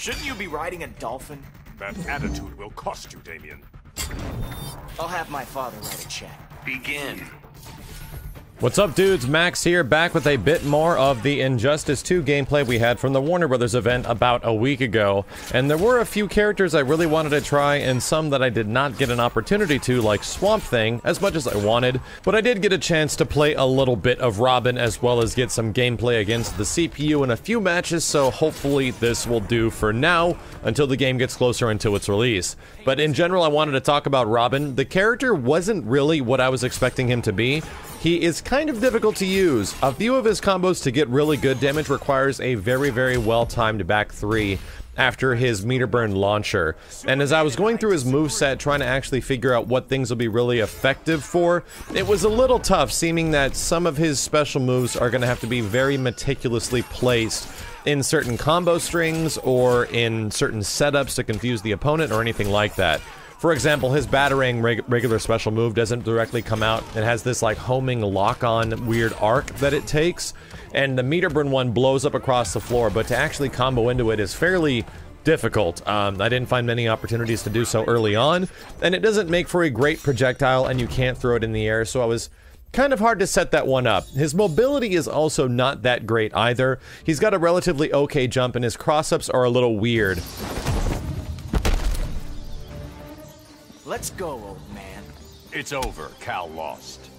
Shouldn't you be riding a dolphin? That attitude will cost you, Damien. I'll have my father write a check. Begin. What's up, dudes? Max here, back with a bit more of the Injustice 2 gameplay we had from the Warner Brothers event about a week ago. And there were a few characters I really wanted to try, and some that I did not get an opportunity to, like Swamp Thing, as much as I wanted. But I did get a chance to play a little bit of Robin, as well as get some gameplay against the CPU in a few matches, so hopefully this will do for now, until the game gets closer until its release. But in general, I wanted to talk about Robin. The character wasn't really what I was expecting him to be. He is kind of difficult to use. A few of his combos to get really good damage requires a very, very well-timed back three after his meter burn launcher. And as I was going through his moveset trying to actually figure out what things will be really effective for, it was a little tough, seeming that some of his special moves are going to have to be very meticulously placed in certain combo strings or in certain setups to confuse the opponent or anything like that. For example, his Batarang regular special move doesn't directly come out. It has this like homing lock-on weird arc that it takes, and the meter burn one blows up across the floor, but to actually combo into it is fairly difficult. I didn't find many opportunities to do so early on, and it doesn't make for a great projectile, and you can't throw it in the air, so I was kind of hard to set that one up. His mobility is also not that great either. He's got a relatively okay jump, and his cross-ups are a little weird. Let's go, old man. It's over. Cal lost.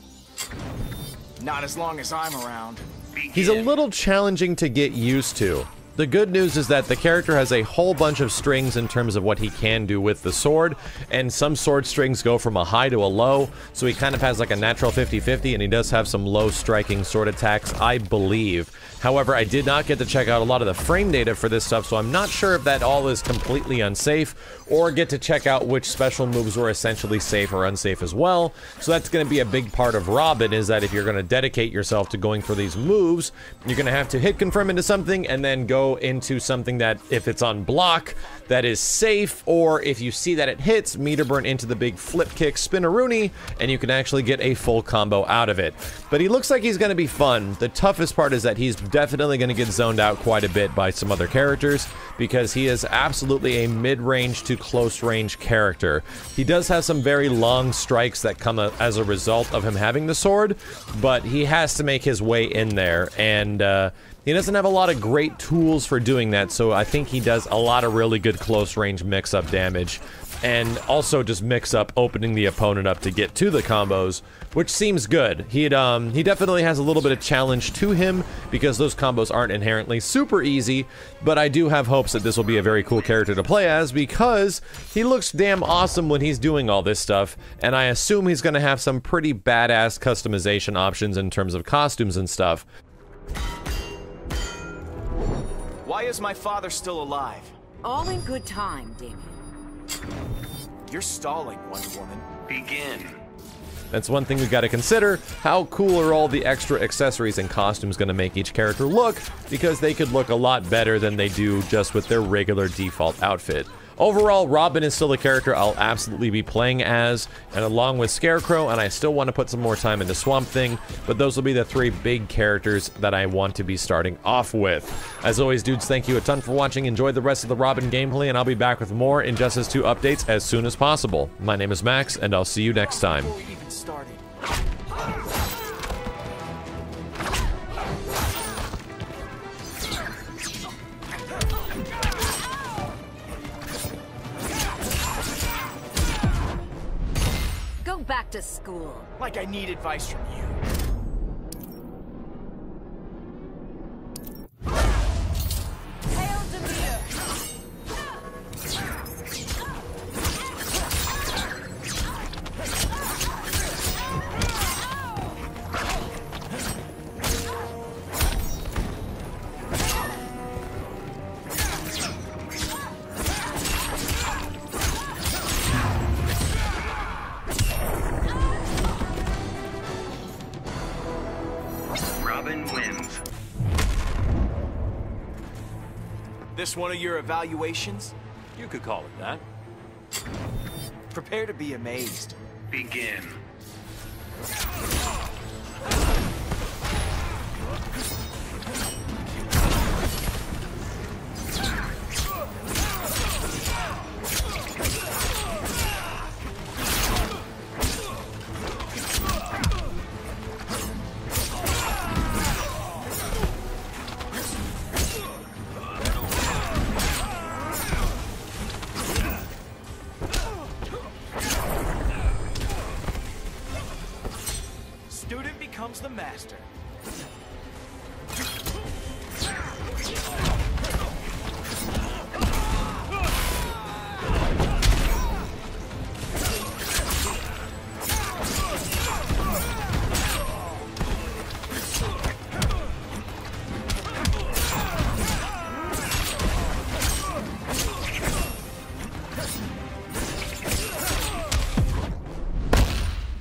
Not as long as I'm around. He's a little challenging to get used to. The good news is that the character has a whole bunch of strings in terms of what he can do with the sword, and some sword strings go from a high to a low, so he kind of has like a natural 50-50, and he does have some low striking sword attacks, I believe. However, I did not get to check out a lot of the frame data for this stuff, so I'm not sure if that all is completely unsafe, or get to check out which special moves were essentially safe or unsafe as well. So that's going to be a big part of Robin, is that if you're going to dedicate yourself to going for these moves, you're going to have to hit confirm into something, and then go into something that, if it's on block, that is safe, or if you see that it hits, meter burn into the big flip kick spinneroonie, and you can actually get a full combo out of it. But he looks like he's going to be fun. The toughest part is that he's definitely going to get zoned out quite a bit by some other characters, because he is absolutely a mid-range to close-range character. He does have some very long strikes that come as a result of him having the sword, but he has to make his way in there, and he doesn't have a lot of great tools for doing that, so I think he does a lot of really good close-range mix-up damage, and also just mix-up opening the opponent up to get to the combos, which seems good. He definitely has a little bit of challenge to him, because those combos aren't inherently super easy, but I do have hopes that this will be a very cool character to play as, because he looks damn awesome when he's doing all this stuff, and I assume he's going to have some pretty badass customization options in terms of costumes and stuff. Why is my father still alive? All in good time, Damien. You're stalling, Wonder Woman. Begin. That's one thing we've got to consider. How cool are all the extra accessories and costumes going to make each character look? Because they could look a lot better than they do just with their regular default outfit. Overall, Robin is still a character I'll absolutely be playing as, and along with Scarecrow, and I still want to put some more time into Swamp Thing, but those will be the three big characters that I want to be starting off with. As always, dudes, thank you a ton for watching. Enjoy the rest of the Robin gameplay, and I'll be back with more Injustice 2 updates as soon as possible. My name is Max, and I'll see you next time. Before we even started. Go back to school. Like I need advice from you. Hail Demeter! Robin wins. This one of your evaluations? You could call it that. Prepare to be amazed. Begin. master.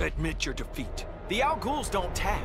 Admit your defeat. The Al Ghul's don't tap.